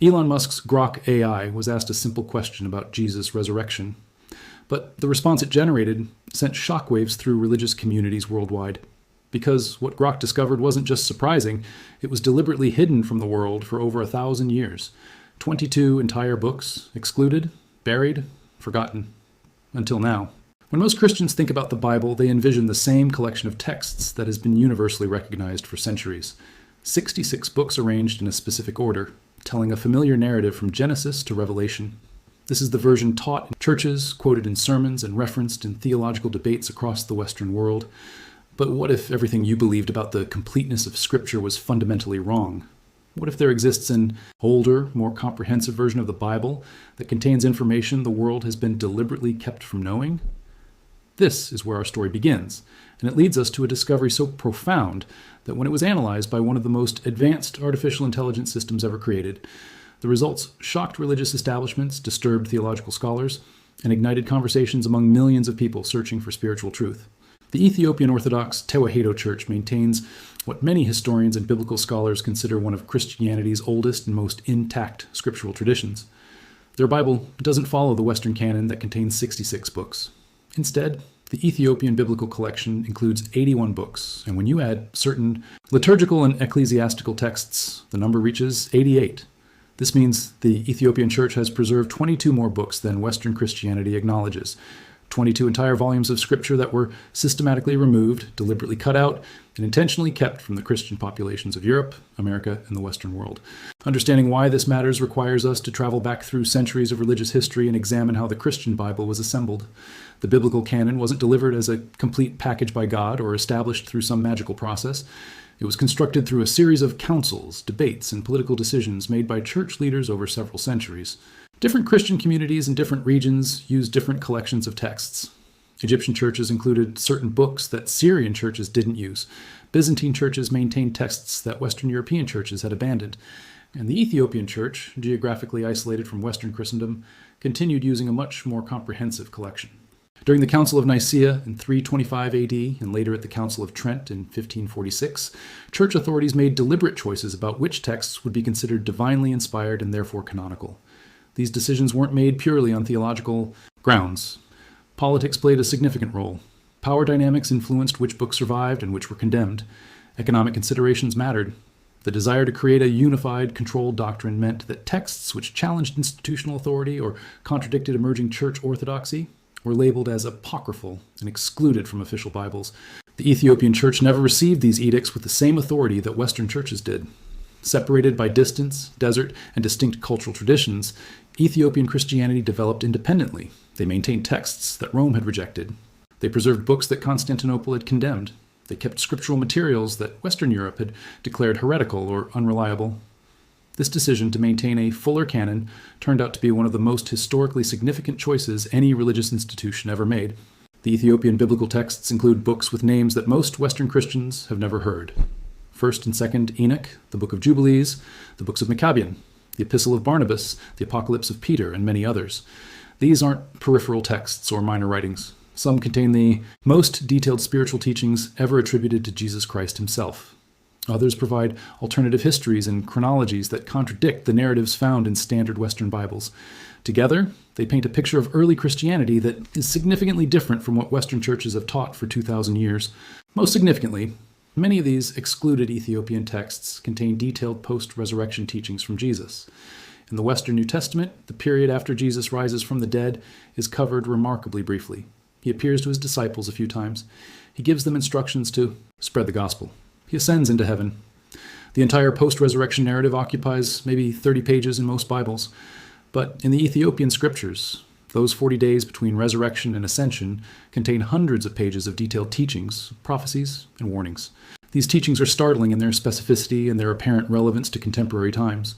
Elon Musk's Grok AI was asked a simple question about Jesus' resurrection, but the response it generated sent shockwaves through religious communities worldwide. Because what Grok discovered wasn't just surprising, it was deliberately hidden from the world for over 1,000 years. 22 entire books excluded, buried, forgotten. Until now. When most Christians think about the Bible, they envision the same collection of texts that has been universally recognized for centuries. 66 books arranged in a specific order, telling a familiar narrative from Genesis to Revelation. This is the version taught in churches, quoted in sermons, and referenced in theological debates across the Western world. But what if everything you believed about the completeness of Scripture was fundamentally wrong? What if there exists an older, more comprehensive version of the Bible that contains information the world has been deliberately kept from knowing? This is where our story begins, and it leads us to a discovery so profound that when it was analyzed by one of the most advanced artificial intelligence systems ever created, the results shocked religious establishments, disturbed theological scholars, and ignited conversations among millions of people searching for spiritual truth. The Ethiopian Orthodox Tewahedo Church maintains what many historians and biblical scholars consider one of Christianity's oldest and most intact scriptural traditions. Their Bible doesn't follow the Western canon that contains 66 books. Instead, the Ethiopian biblical collection includes 81 books, and when you add certain liturgical and ecclesiastical texts, the number reaches 88. This means the Ethiopian Church has preserved 22 more books than Western Christianity acknowledges. 22 entire volumes of scripture that were systematically removed, deliberately cut out, and intentionally kept from the Christian populations of Europe, America, and the Western world. Understanding why this matters requires us to travel back through centuries of religious history and examine how the Christian Bible was assembled. The biblical canon wasn't delivered as a complete package by God or established through some magical process. It was constructed through a series of councils, debates, and political decisions made by church leaders over several centuries. Different Christian communities in different regions used different collections of texts. Egyptian churches included certain books that Syrian churches didn't use. Byzantine churches maintained texts that Western European churches had abandoned. And the Ethiopian church, geographically isolated from Western Christendom, continued using a much more comprehensive collection. During the Council of Nicaea in 325 AD and later at the Council of Trent in 1546, church authorities made deliberate choices about which texts would be considered divinely inspired and therefore canonical. These decisions weren't made purely on theological grounds. Politics played a significant role. Power dynamics influenced which books survived and which were condemned. Economic considerations mattered. The desire to create a unified, controlled doctrine meant that texts which challenged institutional authority or contradicted emerging church orthodoxy were labeled as apocryphal and excluded from official Bibles. The Ethiopian church never received these edicts with the same authority that Western churches did. Separated by distance, desert, and distinct cultural traditions, Ethiopian Christianity developed independently. They maintained texts that Rome had rejected. They preserved books that Constantinople had condemned. They kept scriptural materials that Western Europe had declared heretical or unreliable. This decision to maintain a fuller canon turned out to be one of the most historically significant choices any religious institution ever made. The Ethiopian biblical texts include books with names that most Western Christians have never heard. 1st and 2nd Enoch, the Book of Jubilees, the books of Maccabean, the Epistle of Barnabas, the Apocalypse of Peter, and many others. These aren't peripheral texts or minor writings. Some contain the most detailed spiritual teachings ever attributed to Jesus Christ himself. Others provide alternative histories and chronologies that contradict the narratives found in standard Western Bibles. Together, they paint a picture of early Christianity that is significantly different from what Western churches have taught for 2,000 years. Most significantly, many of these excluded Ethiopian texts contain detailed post-resurrection teachings from Jesus. In the Western New Testament, the period after Jesus rises from the dead is covered remarkably briefly. He appears to his disciples a few times. He gives them instructions to spread the gospel. He ascends into heaven. The entire post-resurrection narrative occupies maybe 30 pages in most Bibles. But in the Ethiopian scriptures, those 40 days between resurrection and ascension contain hundreds of pages of detailed teachings, prophecies, and warnings. These teachings are startling in their specificity and their apparent relevance to contemporary times.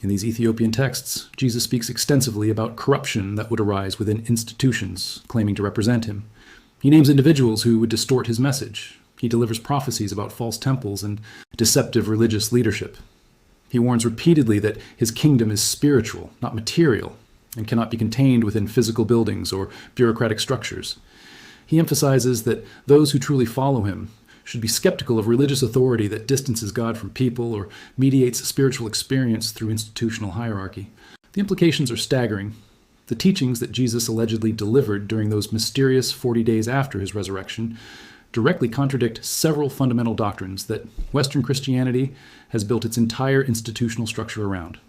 In these Ethiopian texts, Jesus speaks extensively about corruption that would arise within institutions claiming to represent him. He names individuals who would distort his message. He delivers prophecies about false temples and deceptive religious leadership. He warns repeatedly that his kingdom is spiritual, not material, and cannot be contained within physical buildings or bureaucratic structures. He emphasizes that those who truly follow him should be skeptical of religious authority that distances God from people or mediates spiritual experience through institutional hierarchy. The implications are staggering. The teachings that Jesus allegedly delivered during those mysterious 40 days after his resurrection directly contradict several fundamental doctrines that Western Christianity has built its entire institutional structure around.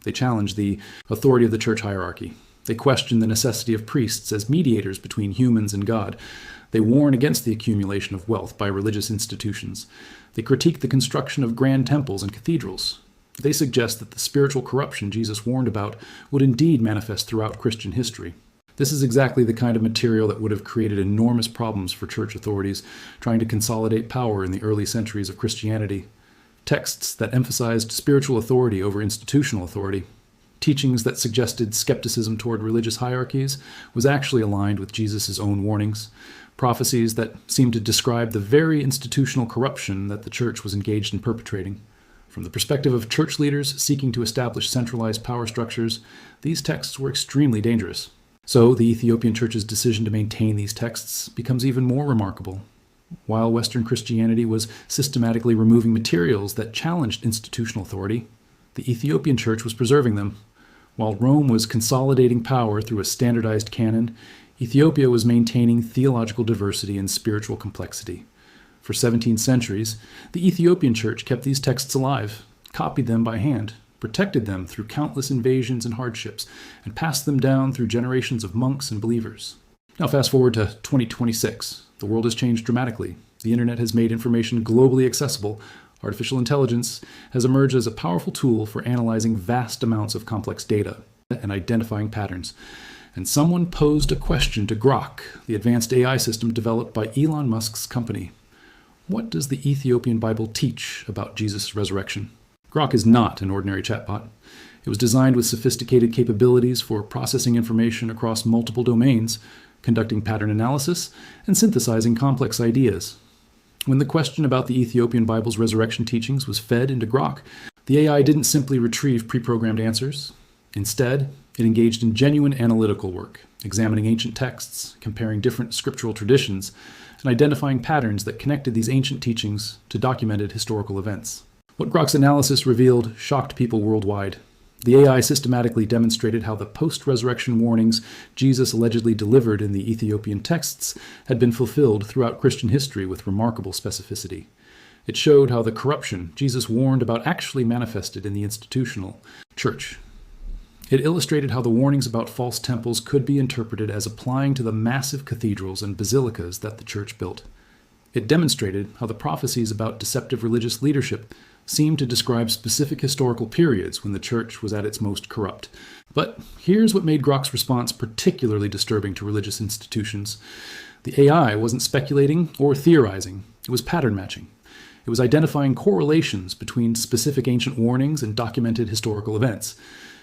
They challenge the authority of the church hierarchy. They question the necessity of priests as mediators between humans and God. They warn against the accumulation of wealth by religious institutions. They critique the construction of grand temples and cathedrals. They suggest that the spiritual corruption Jesus warned about would indeed manifest throughout Christian history. This is exactly the kind of material that would have created enormous problems for church authorities trying to consolidate power in the early centuries of Christianity. Texts that emphasized spiritual authority over institutional authority. Teachings that suggested skepticism toward religious hierarchies was actually aligned with Jesus' own warnings. Prophecies that seemed to describe the very institutional corruption that the church was engaged in perpetrating. From the perspective of church leaders seeking to establish centralized power structures, these texts were extremely dangerous. So the Ethiopian church's decision to maintain these texts becomes even more remarkable. While Western Christianity was systematically removing materials that challenged institutional authority, the Ethiopian church was preserving them. While Rome was consolidating power through a standardized canon, Ethiopia was maintaining theological diversity and spiritual complexity. For 17 centuries, the Ethiopian church kept these texts alive, copied them by hand, protected them through countless invasions and hardships, and passed them down through generations of monks and believers. Now fast forward to 2026. The world has changed dramatically. The internet has made information globally accessible. Artificial intelligence has emerged as a powerful tool for analyzing vast amounts of complex data and identifying patterns. And someone posed a question to Grok, the advanced AI system developed by Elon Musk's company. What does the Ethiopian Bible teach about Jesus' resurrection? Grok is not an ordinary chatbot. It was designed with sophisticated capabilities for processing information across multiple domains, conducting pattern analysis, and synthesizing complex ideas. When the question about the Ethiopian Bible's resurrection teachings was fed into Grok, the AI didn't simply retrieve pre-programmed answers. Instead, it engaged in genuine analytical work, examining ancient texts, comparing different scriptural traditions, and identifying patterns that connected these ancient teachings to documented historical events. What Grok's analysis revealed shocked people worldwide. The AI systematically demonstrated how the post-resurrection warnings Jesus allegedly delivered in the Ethiopian texts had been fulfilled throughout Christian history with remarkable specificity. It showed how the corruption Jesus warned about actually manifested in the institutional church. It illustrated how the warnings about false temples could be interpreted as applying to the massive cathedrals and basilicas that the church built. It demonstrated how the prophecies about deceptive religious leadership seemed to describe specific historical periods when the church was at its most corrupt. But here's what made Grok's response particularly disturbing to religious institutions. The AI wasn't speculating or theorizing. It was pattern matching. It was identifying correlations between specific ancient warnings and documented historical events.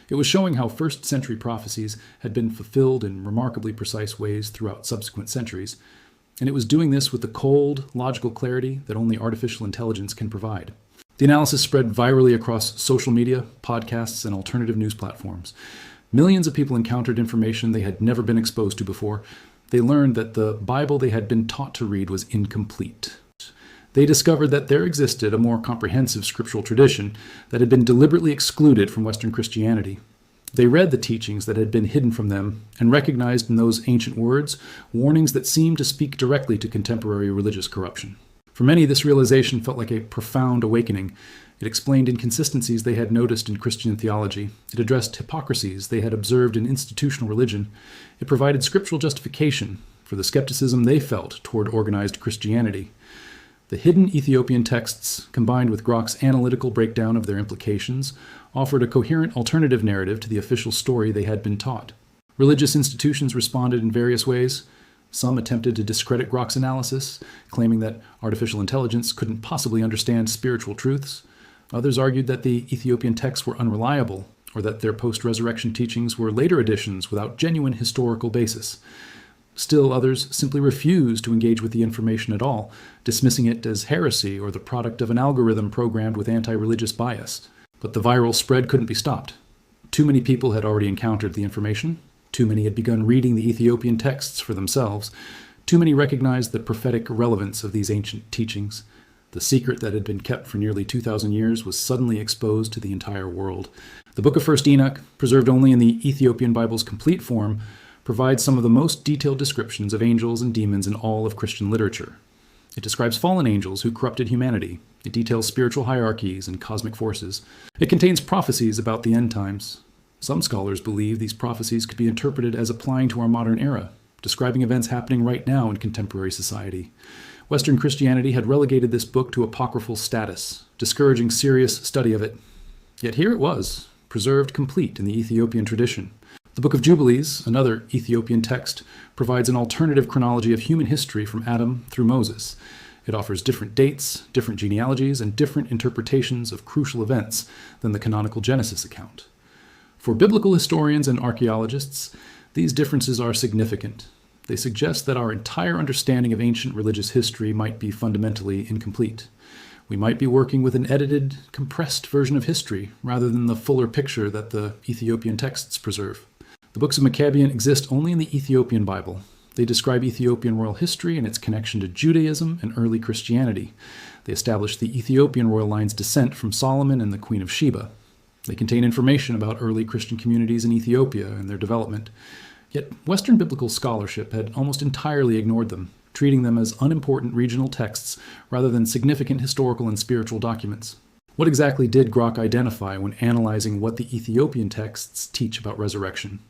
It was showing how first-century prophecies had been fulfilled in remarkably precise ways throughout subsequent centuries, and it was doing this with the cold, logical clarity that only artificial intelligence can provide. The analysis spread virally across social media, podcasts, and alternative news platforms. Millions of people encountered information they had never been exposed to before. They learned that the Bible they had been taught to read was incomplete. They discovered that there existed a more comprehensive scriptural tradition that had been deliberately excluded from Western Christianity. They read the teachings that had been hidden from them and recognized in those ancient words warnings that seemed to speak directly to contemporary religious corruption. For many, this realization felt like a profound awakening. It explained inconsistencies they had noticed in Christian theology. It addressed hypocrisies they had observed in institutional religion. It provided scriptural justification for the skepticism they felt toward organized Christianity. The hidden Ethiopian texts, combined with Grok's analytical breakdown of their implications, offered a coherent alternative narrative to the official story they had been taught. Religious institutions responded in various ways. Some attempted to discredit Grok's analysis, claiming that artificial intelligence couldn't possibly understand spiritual truths. Others argued that the Ethiopian texts were unreliable, or that their post-resurrection teachings were later additions without genuine historical basis. Still, others simply refused to engage with the information at all, dismissing it as heresy or the product of an algorithm programmed with anti-religious bias. But the viral spread couldn't be stopped. Too many people had already encountered the information. Too many had begun reading the Ethiopian texts for themselves. Too many recognized the prophetic relevance of these ancient teachings. The secret that had been kept for nearly 2,000 years was suddenly exposed to the entire world. The book of 1 Enoch, preserved only in the Ethiopian Bible's complete form, provides some of the most detailed descriptions of angels and demons in all of Christian literature. It describes fallen angels who corrupted humanity. It details spiritual hierarchies and cosmic forces. It contains prophecies about the end times. Some scholars believe these prophecies could be interpreted as applying to our modern era, describing events happening right now in contemporary society. Western Christianity had relegated this book to apocryphal status, discouraging serious study of it. Yet here it was, preserved complete in the Ethiopian tradition. The Book of Jubilees, another Ethiopian text, provides an alternative chronology of human history from Adam through Moses. It offers different dates, different genealogies, and different interpretations of crucial events than the canonical Genesis account. For biblical historians and archaeologists, these differences are significant. They suggest that our entire understanding of ancient religious history might be fundamentally incomplete. We might be working with an edited, compressed version of history rather than the fuller picture that the Ethiopian texts preserve. The books of Maccabean exist only in the Ethiopian Bible. They describe Ethiopian royal history and its connection to Judaism and early Christianity. They establish the Ethiopian royal line's descent from Solomon and the Queen of Sheba. They contain information about early Christian communities in Ethiopia and their development. Yet Western biblical scholarship had almost entirely ignored them, treating them as unimportant regional texts rather than significant historical and spiritual documents. What exactly did Grok identify when analyzing what the Ethiopian texts teach about resurrection?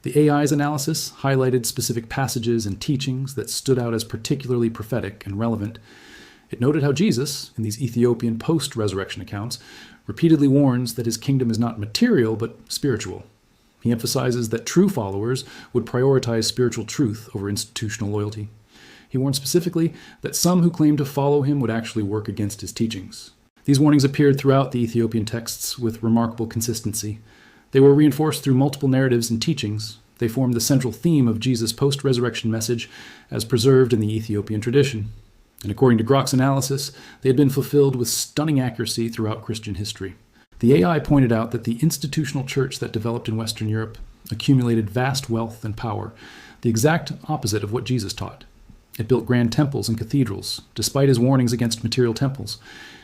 The AI's analysis highlighted specific passages and teachings that stood out as particularly prophetic and relevant. It noted how Jesus, in these Ethiopian post-resurrection accounts, repeatedly warns that his kingdom is not material but spiritual. He emphasizes that true followers would prioritize spiritual truth over institutional loyalty. He warned specifically that some who claimed to follow him would actually work against his teachings. These warnings appeared throughout the Ethiopian texts with remarkable consistency. They were reinforced through multiple narratives and teachings. They formed the central theme of Jesus' post-resurrection message as preserved in the Ethiopian tradition. And according to Grok's analysis, they had been fulfilled with stunning accuracy throughout Christian history. The AI pointed out that the institutional church that developed in Western Europe accumulated vast wealth and power, the exact opposite of what Jesus taught. It built grand temples and cathedrals, despite his warnings against material temples.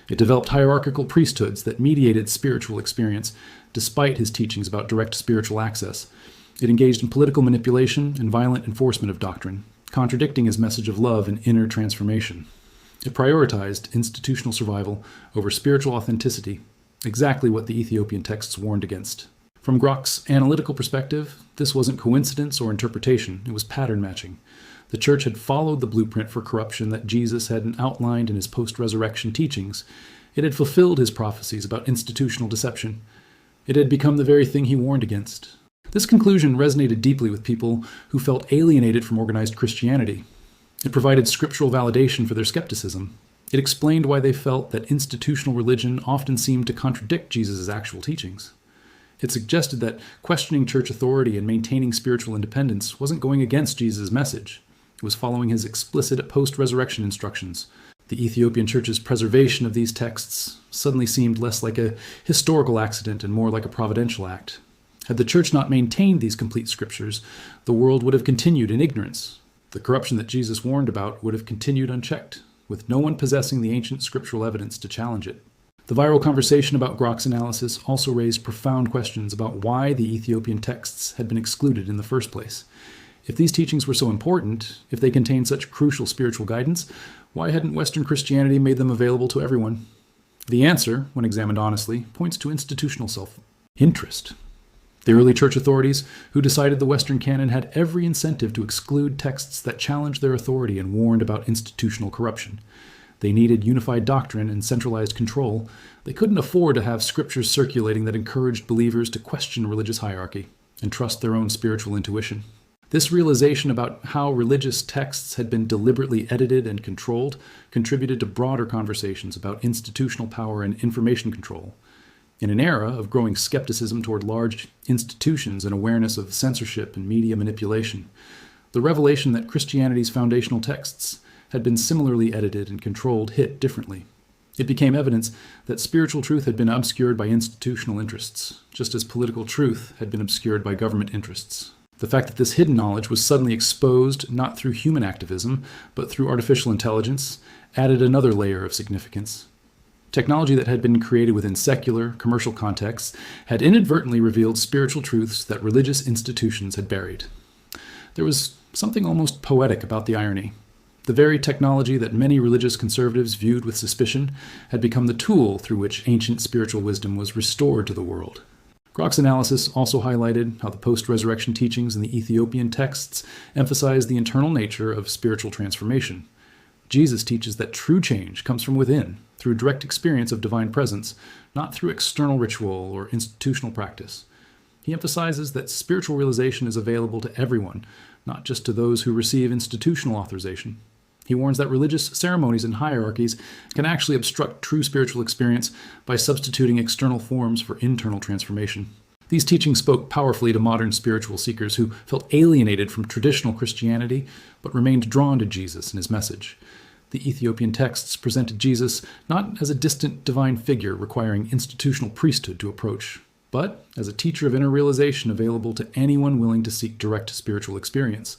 It developed hierarchical priesthoods that mediated spiritual experience, despite his teachings about direct spiritual access. It engaged in political manipulation and violent enforcement of doctrine, contradicting his message of love and inner transformation. It prioritized institutional survival over spiritual authenticity, exactly what the Ethiopian texts warned against. From Grok's analytical perspective, this wasn't coincidence or interpretation, it was pattern matching. The church had followed the blueprint for corruption that Jesus had outlined in his post-resurrection teachings. It had fulfilled his prophecies about institutional deception. It had become the very thing he warned against. This conclusion resonated deeply with people who felt alienated from organized Christianity. It provided scriptural validation for their skepticism. It explained why they felt that institutional religion often seemed to contradict Jesus' actual teachings. It suggested that questioning church authority and maintaining spiritual independence wasn't going against Jesus' message. It was following his explicit post-resurrection instructions. The Ethiopian church's preservation of these texts suddenly seemed less like a historical accident and more like a providential act. Had the church not maintained these complete scriptures, the world would have continued in ignorance. The corruption that Jesus warned about would have continued unchecked, with no one possessing the ancient scriptural evidence to challenge it. The viral conversation about Grok's analysis also raised profound questions about why the Ethiopian texts had been excluded in the first place. If these teachings were so important, if they contained such crucial spiritual guidance, why hadn't Western Christianity made them available to everyone? The answer, when examined honestly, points to institutional self-interest. The early church authorities, who decided the Western canon, had every incentive to exclude texts that challenged their authority and warned about institutional corruption. They needed unified doctrine and centralized control. They couldn't afford to have scriptures circulating that encouraged believers to question religious hierarchy and trust their own spiritual intuition. This realization about how religious texts had been deliberately edited and controlled contributed to broader conversations about institutional power and information control. In an era of growing skepticism toward large institutions and awareness of censorship and media manipulation, the revelation that Christianity's foundational texts had been similarly edited and controlled hit differently. It became evidence that spiritual truth had been obscured by institutional interests, just as political truth had been obscured by government interests. The fact that this hidden knowledge was suddenly exposed not through human activism, but through artificial intelligence, added another layer of significance. Technology that had been created within secular, commercial contexts had inadvertently revealed spiritual truths that religious institutions had buried. There was something almost poetic about the irony. The very technology that many religious conservatives viewed with suspicion had become the tool through which ancient spiritual wisdom was restored to the world. Grok's analysis also highlighted how the post-resurrection teachings in the Ethiopian texts emphasize the internal nature of spiritual transformation. Jesus teaches that true change comes from within, through direct experience of divine presence, not through external ritual or institutional practice. He emphasizes that spiritual realization is available to everyone, not just to those who receive institutional authorization. He warns that religious ceremonies and hierarchies can actually obstruct true spiritual experience by substituting external forms for internal transformation. These teachings spoke powerfully to modern spiritual seekers who felt alienated from traditional Christianity but remained drawn to Jesus and his message. The Ethiopian texts presented Jesus not as a distant divine figure requiring institutional priesthood to approach, but as a teacher of inner realization available to anyone willing to seek direct spiritual experience.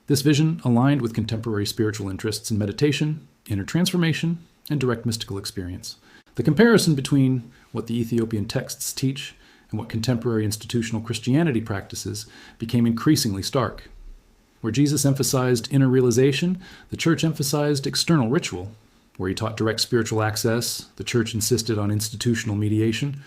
This vision aligned with contemporary spiritual interests in meditation, inner transformation, and direct mystical experience. The comparison between what the Ethiopian texts teach and what contemporary institutional Christianity practices became increasingly stark. Where Jesus emphasized inner realization, the church emphasized external ritual. Where he taught direct spiritual access, the church insisted on institutional mediation.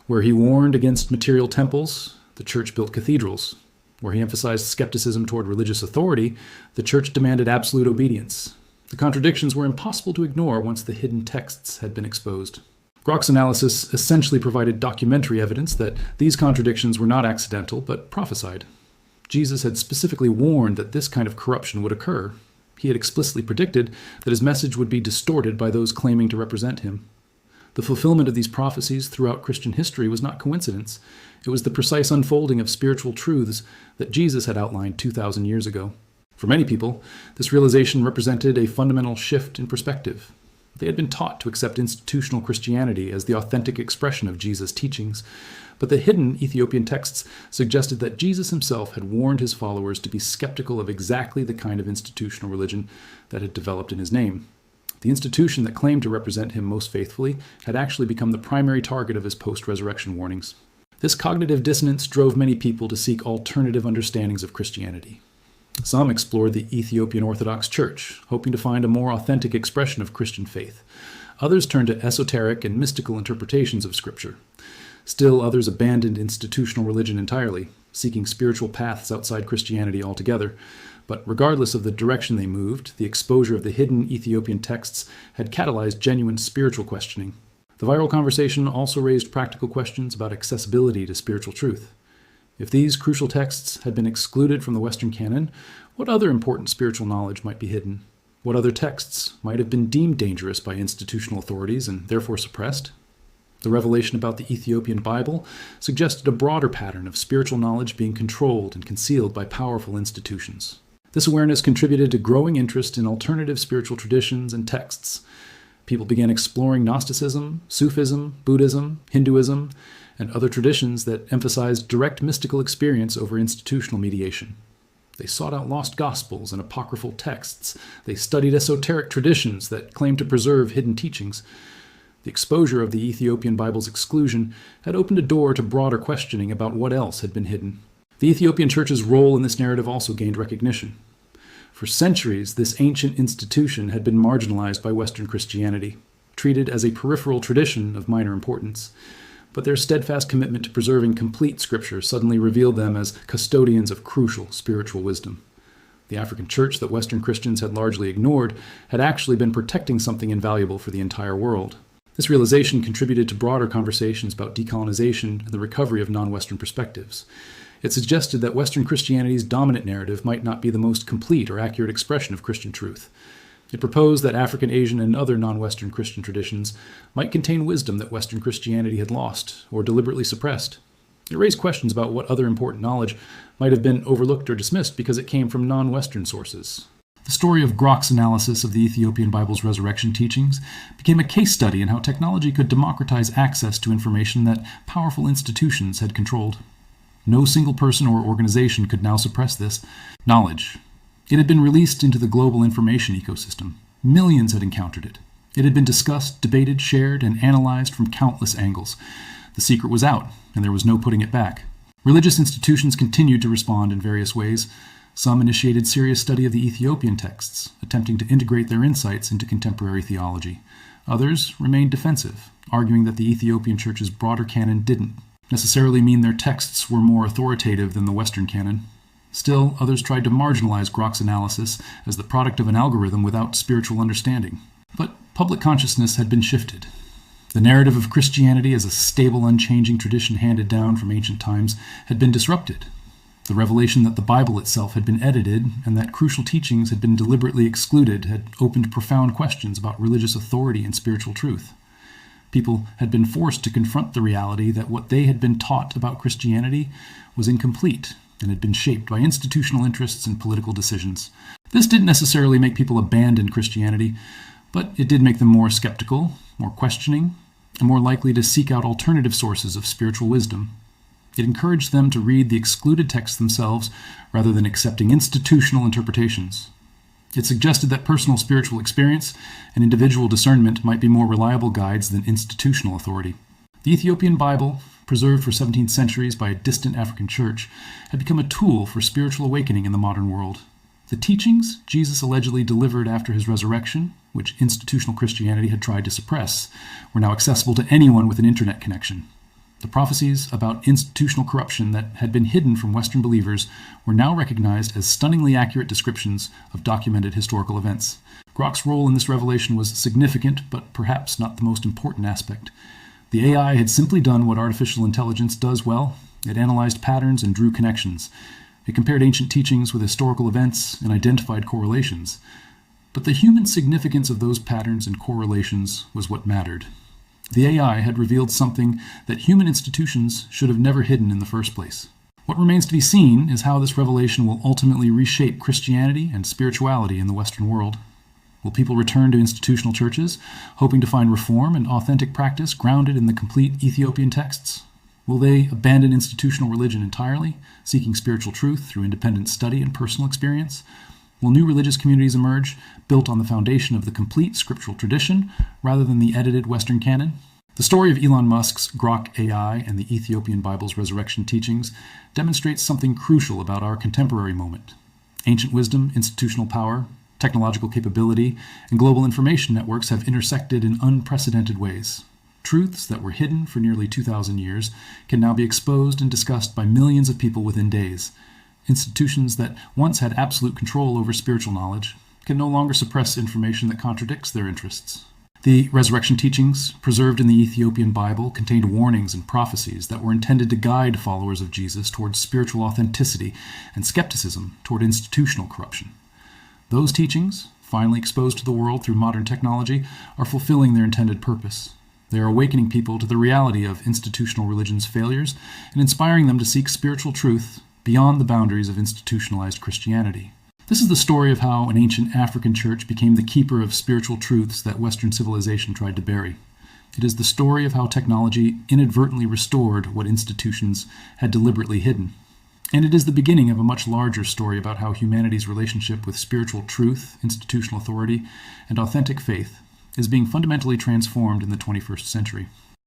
Where he warned against material temples, the church built cathedrals. Where he emphasized skepticism toward religious authority, the church demanded absolute obedience. The contradictions were impossible to ignore once the hidden texts had been exposed. Grok's analysis essentially provided documentary evidence that these contradictions were not accidental, but prophesied. Jesus had specifically warned that this kind of corruption would occur. He had explicitly predicted that his message would be distorted by those claiming to represent him. The fulfillment of these prophecies throughout Christian history was not coincidence. It was the precise unfolding of spiritual truths that Jesus had outlined 2,000 years ago. For many people, this realization represented a fundamental shift in perspective. They had been taught to accept institutional Christianity as the authentic expression of Jesus' teachings, but the hidden Ethiopian texts suggested that Jesus himself had warned his followers to be skeptical of exactly the kind of institutional religion that had developed in his name. The institution that claimed to represent him most faithfully had actually become the primary target of his post-resurrection warnings. This cognitive dissonance drove many people to seek alternative understandings of Christianity. Some explored the Ethiopian Orthodox Church, hoping to find a more authentic expression of Christian faith. Others turned to esoteric and mystical interpretations of Scripture. Still, others abandoned institutional religion entirely, seeking spiritual paths outside Christianity altogether. But regardless of the direction they moved, the exposure of the hidden Ethiopian texts had catalyzed genuine spiritual questioning. The viral conversation also raised practical questions about accessibility to spiritual truth. If these crucial texts had been excluded from the Western canon, what other important spiritual knowledge might be hidden? What other texts might have been deemed dangerous by institutional authorities and therefore suppressed? The revelation about the Ethiopian Bible suggested a broader pattern of spiritual knowledge being controlled and concealed by powerful institutions. This awareness contributed to growing interest in alternative spiritual traditions and texts. People began exploring Gnosticism, Sufism, Buddhism, Hinduism, and other traditions that emphasized direct mystical experience over institutional mediation. They sought out lost gospels and apocryphal texts. They studied esoteric traditions that claimed to preserve hidden teachings. The exposure of the Ethiopian Bible's exclusion had opened a door to broader questioning about what else had been hidden. The Ethiopian Church's role in this narrative also gained recognition. For centuries, this ancient institution had been marginalized by Western Christianity, treated as a peripheral tradition of minor importance. But their steadfast commitment to preserving complete Scripture suddenly revealed them as custodians of crucial spiritual wisdom. The African church that Western Christians had largely ignored had actually been protecting something invaluable for the entire world. This realization contributed to broader conversations about decolonization and the recovery of non-Western perspectives. It suggested that Western Christianity's dominant narrative might not be the most complete or accurate expression of Christian truth. It proposed that African, Asian, and other non-Western Christian traditions might contain wisdom that Western Christianity had lost or deliberately suppressed. It raised questions about what other important knowledge might have been overlooked or dismissed because it came from non-Western sources. The story of Grok's analysis of the Ethiopian Bible's resurrection teachings became a case study in how technology could democratize access to information that powerful institutions had controlled. No single person or organization could now suppress this knowledge. It had been released into the global information ecosystem. Millions had encountered it. It had been discussed, debated, shared, and analyzed from countless angles. The secret was out, and there was no putting it back. Religious institutions continued to respond in various ways. Some initiated serious study of the Ethiopian texts, attempting to integrate their insights into contemporary theology. Others remained defensive, arguing that the Ethiopian Church's broader canon didn't necessarily mean their texts were more authoritative than the Western canon. Still, others tried to marginalize Grok's analysis as the product of an algorithm without spiritual understanding. But public consciousness had been shifted. The narrative of Christianity as a stable, unchanging tradition handed down from ancient times had been disrupted. The revelation that the Bible itself had been edited and that crucial teachings had been deliberately excluded had opened profound questions about religious authority and spiritual truth. People had been forced to confront the reality that what they had been taught about Christianity was incomplete and had been shaped by institutional interests and political decisions. This didn't necessarily make people abandon Christianity, but it did make them more skeptical, more questioning, and more likely to seek out alternative sources of spiritual wisdom. It encouraged them to read the excluded texts themselves rather than accepting institutional interpretations. It suggested that personal spiritual experience and individual discernment might be more reliable guides than institutional authority. The Ethiopian Bible, preserved for 17 centuries by a distant African church, had become a tool for spiritual awakening in the modern world. The teachings Jesus allegedly delivered after his resurrection, which institutional Christianity had tried to suppress, were now accessible to anyone with an internet connection. The prophecies about institutional corruption that had been hidden from Western believers were now recognized as stunningly accurate descriptions of documented historical events. Grok's role in this revelation was significant, but perhaps not the most important aspect. The AI had simply done what artificial intelligence does well. It analyzed patterns and drew connections. It compared ancient teachings with historical events and identified correlations. But the human significance of those patterns and correlations was what mattered. The AI had revealed something that human institutions should have never hidden in the first place. What remains to be seen is how this revelation will ultimately reshape Christianity and spirituality in the Western world. Will people return to institutional churches, hoping to find reform and authentic practice grounded in the complete Ethiopian texts? Will they abandon institutional religion entirely, seeking spiritual truth through independent study and personal experience? Will new religious communities emerge, built on the foundation of the complete scriptural tradition, rather than the edited Western canon? The story of Elon Musk's Grok AI and the Ethiopian Bible's resurrection teachings demonstrates something crucial about our contemporary moment. Ancient wisdom, institutional power, technological capability, and global information networks have intersected in unprecedented ways. Truths that were hidden for nearly 2,000 years can now be exposed and discussed by millions of people within days. Institutions that once had absolute control over spiritual knowledge can no longer suppress information that contradicts their interests. The resurrection teachings, preserved in the Ethiopian Bible, contained warnings and prophecies that were intended to guide followers of Jesus towards spiritual authenticity and skepticism toward institutional corruption. Those teachings, finally exposed to the world through modern technology, are fulfilling their intended purpose. They are awakening people to the reality of institutional religion's failures and inspiring them to seek spiritual truth beyond the boundaries of institutionalized Christianity. This is the story of how an ancient African church became the keeper of spiritual truths that Western civilization tried to bury. It is the story of how technology inadvertently restored what institutions had deliberately hidden. And it is the beginning of a much larger story about how humanity's relationship with spiritual truth, institutional authority, and authentic faith is being fundamentally transformed in the 21st century.